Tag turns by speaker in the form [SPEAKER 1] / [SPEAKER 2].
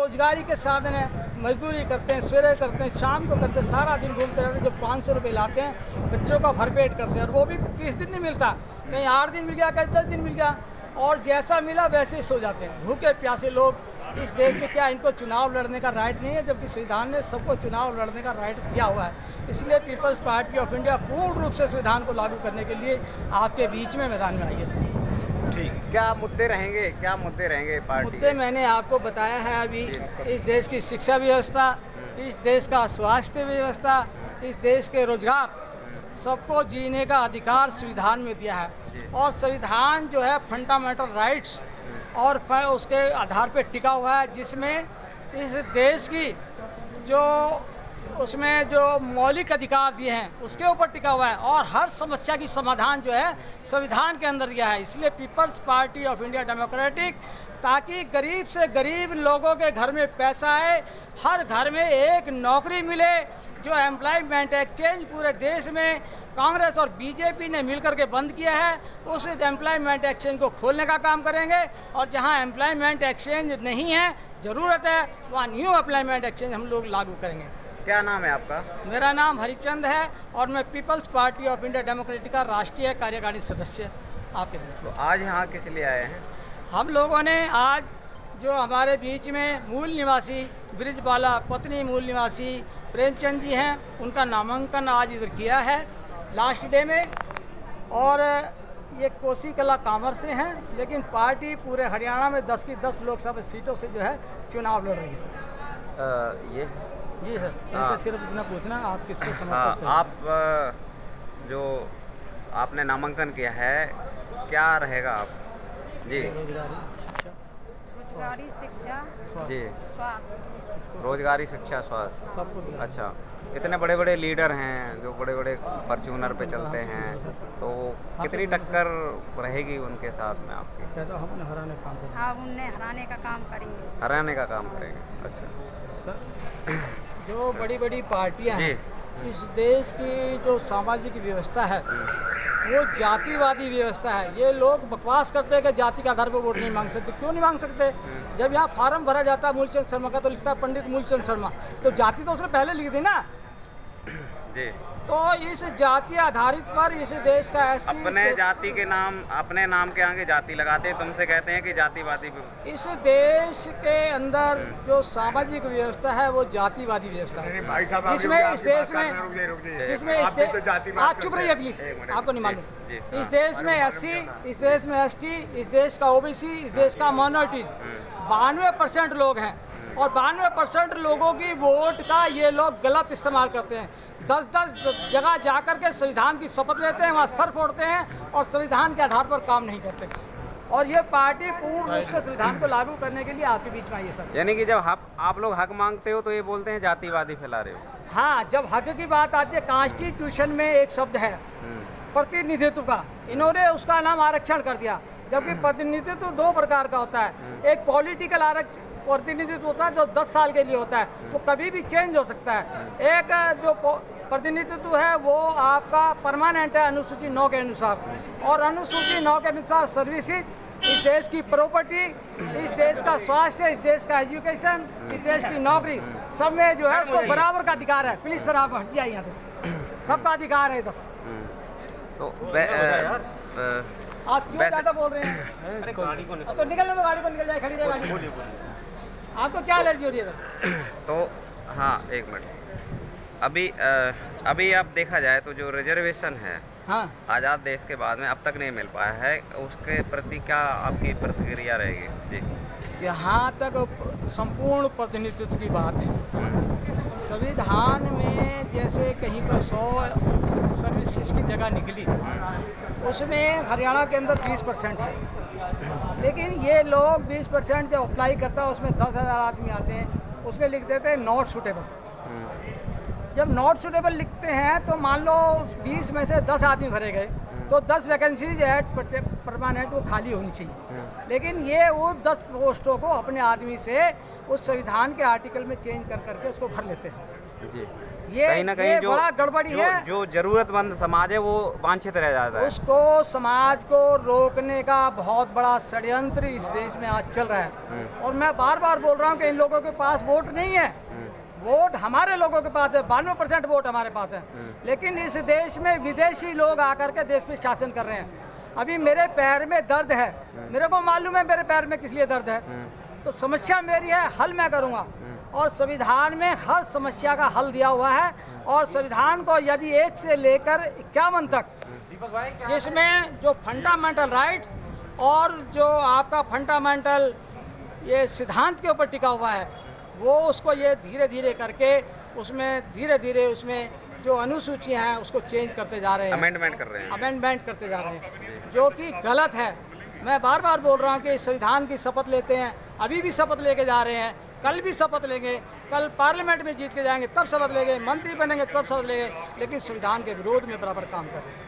[SPEAKER 1] रोजगारी के साधन है, मजदूरी करते हैं, सवेरे करते हैं, शाम को करते हैं, सारा दिन घूमते रहते हैं। जब 500 रुपये लाते हैं, बच्चों का भरपेट करते हैं, और वो भी 30 दिन नहीं मिलता, कहीं 8 दिन मिल गया, कहीं 10 दिन मिल गया, और जैसा मिला वैसे ही सो जाते हैं। भूखे प्यासे लोग इस देश में, क्या इनको चुनाव लड़ने का राइट नहीं है, जबकि संविधान ने सबको चुनाव लड़ने का राइट दिया हुआ है। इसलिए पीपल्स पार्टी ऑफ इंडिया पूर्ण रूप से संविधान को लागू करने के लिए आपके बीच में मैदान में आई है।
[SPEAKER 2] ठीक, क्या मुद्दे रहेंगे, क्या मुद्दे रहेंगे पार्टी
[SPEAKER 1] मुद्दे मैंने आपको बताया है अभी। इस देश की शिक्षा व्यवस्था, इस देश का स्वास्थ्य व्यवस्था, इस देश के रोजगार, सबको जीने का अधिकार संविधान में दिया है। और संविधान जो है फंडामेंटल राइट्स और उसके आधार पर टिका हुआ है, जिसमें इस देश की जो उसमें जो मौलिक अधिकार दिए हैं उसके ऊपर टिका हुआ है, और हर समस्या की समाधान जो है संविधान के अंदर दिया है। इसलिए people's party of India democratic, ताकि गरीब से गरीब लोगों के घर में पैसा आए, हर घर में एक नौकरी मिले। जो एम्प्लॉयमेंट एक्सचेंज पूरे देश में कांग्रेस और बीजेपी ने मिलकर के बंद किया है, उस एम्प्लॉयमेंट एक्सचेंज को खोलने का काम करेंगे। और जहां एम्प्लॉयमेंट एक्सचेंज नहीं है, ज़रूरत है, वहाँ न्यू एम्प्लॉयमेंट एक्सचेंज हम लोग लागू करेंगे।
[SPEAKER 2] क्या नाम है आपका?
[SPEAKER 1] मेरा नाम हरिचंद है, और मैं people's party of India democratic का राष्ट्रीय कार्यकारिणी सदस्य आपके बीच में।
[SPEAKER 2] तो आज यहाँ किस लिए आए हैं?
[SPEAKER 1] हम लोगों ने आज जो हमारे बीच में मूल निवासी ब्रिजबाला पत्नी मूल निवासी प्रेमचंद जी हैं, उनका नामांकन आज इधर किया है लास्ट डे में। और ये कोसी कला कांवर से हैं, लेकिन पार्टी पूरे हरियाणा में 10 की 10 लोकसभा सीटों से जो है चुनाव लड़ रही है।
[SPEAKER 2] ये
[SPEAKER 1] जी सर, इनसे सिर्फ इतना पूछना, आप किसको समर्थक से?
[SPEAKER 2] आप जो आपने नामांकन किया है, क्या रहेगा आप? जी,
[SPEAKER 3] रोजगारी, शिक्षा,
[SPEAKER 2] जी,
[SPEAKER 3] स्वास्थ्य,
[SPEAKER 2] रोजगारी, शिक्षा, स्वास्थ्य,
[SPEAKER 1] सबको दिया।
[SPEAKER 2] अच्छा, इतने बड़े बड़े लीडर हैं जो बड़े बड़े फॉर्च्यूनर पे चलते हैं, तो कितनी टक्कर रहेगी उनके साथ में आपकी?
[SPEAKER 1] कहता हम उन्हें हराने का काम करेंगे।
[SPEAKER 3] हाँ, उन्हें हराने का काम करेंगे।
[SPEAKER 2] हराने का काम करेंगे। अच्छा
[SPEAKER 1] सर, जो बड़ी बड़ी पार्टियां
[SPEAKER 2] जी,
[SPEAKER 1] हैं, इस देश की जो सामाजिक व्यवस्था है वो जातिवादी व्यवस्था है। ये लोग बकवास करते हैं कि जाति के आधार पर वोट नहीं मांग सकते। क्यों नहीं मांग सकते? जब यहाँ फार्म भरा जाता है मूलचंद शर्मा का, तो लिखता है पंडित मूलचंद शर्मा, तो जाति तो उसने पहले लिख दी ना
[SPEAKER 2] जी।
[SPEAKER 1] तो इस जाति आधारित पर इस देश का
[SPEAKER 2] अपने जाति के नाम, अपने नाम के आगे जाति लगाते हैं, तुमसे कहते हैं कि जातिवादी।
[SPEAKER 1] इस देश के अंदर जो सामाजिक व्यवस्था है वो जातिवादी व्यवस्था है, जिसमें इस देश में आप चुप रहिए अभी, आपको नहीं मालूम। इस देश में SC, इस देश में ST, इस देश का OBC, इस देश का माइनॉरिटी 92% लोग हैं, और 92% लोगों की वोट का ये लोग गलत इस्तेमाल करते हैं। 10-10 जगह जाकर के संविधान की शपथ लेते हैं, वहाँ सर फोड़ते हैं और संविधान के आधार पर काम नहीं करते। और ये पार्टी पूर्ण रूप से संविधान को लागू करने के लिए आपके बीच में आई है सर।
[SPEAKER 2] यानी कि जब आप लोग हक मांगते हो तो ये बोलते हैं जातिवादी फैला रहे हो।
[SPEAKER 1] हाँ, जब हक की बात आती है, कॉन्स्टिट्यूशन में एक शब्द है प्रतिनिधित्व का, इन्होंने उसका नाम आरक्षण कर दिया। जबकि प्रतिनिधित्व 2 प्रकार का होता है, एक पॉलिटिकल आरक्षण प्रतिनिधित्व होता है जो 10 साल के लिए होता है, वो कभी भी चेंज हो सकता है। एक जो प्रतिनिधित्व है वो आपका परमानेंट है अनुसूची 9 के अनुसार, और अनुसूची 9 के अनुसार सर्विसेज, इस देश की प्रॉपर्टी, इस देश का स्वास्थ्य, इस देश का एजुकेशन, इस देश की नौकरी, सब में जो है उसको बराबर का अधिकार है। प्लीज सर आप हट जाइए यहाँ से, सबका अधिकार है।
[SPEAKER 2] तो
[SPEAKER 1] आप क्यों ज़्यादा बोल रहे हैं?
[SPEAKER 2] अरे गाड़ी को
[SPEAKER 1] तो निकल गाड़ी को निकल जाए, खड़ी रहे गाड़ी। आपको क्या एलर्जी हो रही है सर?
[SPEAKER 2] तो हाँ, एक मिनट, अभी आप देखा जाए तो जो रिजर्वेशन है,
[SPEAKER 1] हाँ,
[SPEAKER 2] आज़ाद देश के बाद में अब तक नहीं मिल पाया है, उसके प्रति क्या आपकी प्रतिक्रिया रहेगी? जी,
[SPEAKER 1] जहाँ तक संपूर्ण प्रतिनिधित्व की बात है, संविधान में जैसे कहीं पर 100 सर्विसेज की जगह निकली, उसमें हरियाणा के अंदर 20% है, लेकिन ये लोग 20% जब अप्लाई करता है उसमें 10,000 आदमी आते हैं, उसमें लिख देते हैं नॉट सूटेबल। जब नॉट सूटेबल लिखते हैं तो मान लो 20 में से 10 आदमी भरे गए, तो 10 वैकेंसीज एट परमानेंट वो खाली होनी चाहिए। लेकिन ये वो 10 पोस्टों को अपने आदमी से उस संविधान के आर्टिकल में चेंज कर करके उसको भर लेते हैं।
[SPEAKER 2] जी।
[SPEAKER 1] ये
[SPEAKER 2] कहीं ना कहीं
[SPEAKER 1] ये
[SPEAKER 2] जो
[SPEAKER 1] बड़ा गड़बड़ी है।
[SPEAKER 2] जो जरूरतमंद समाज है वो वांछित रह जाता है।
[SPEAKER 1] उसको समाज को रोकने का बहुत बड़ा षड्यंत्र इस देश में आज चल रहा है। और मैं बार बार बोल रहा हूँ कि इन लोगों के पास वोट नहीं है। वोट हमारे लोगों के पास है, 92% वोट हमारे पास है। लेकिन इस देश में विदेशी लोग आकर के देश पे शासन कर रहे हैं। अभी मेरे पैर में दर्द है, मेरे को मालूम है मेरे पैर में किस लिए दर्द है। तो समस्या मेरी है, हल मैं करूँगा। और संविधान में हर समस्या का हल दिया हुआ है। और संविधान को यदि 1 से लेकर 51 तक, जिसमें जो फंडामेंटल राइट्स और जो आपका फंडामेंटल ये सिद्धांत के ऊपर टिका हुआ है, वो उसको ये धीरे धीरे करके उसमें धीरे धीरे उसमें जो अनुसूचियां हैं उसको चेंज करते जा रहे हैं,
[SPEAKER 2] अमेंडमेंट कर रहे हैं।
[SPEAKER 1] अमेंडमेंट करते जा रहे हैं, जो कि गलत है। मैं बार बार बोल रहा हूँ कि संविधान की शपथ लेते हैं, अभी भी शपथ लेके जा रहे हैं, कल भी शपथ लेंगे, कल पार्लियामेंट में जीत के जाएंगे तब शपथ लेंगे, मंत्री बनेंगे तब शपथ लेंगे, लेकिन संविधान के विरोध में बराबर काम कर रहे हैं।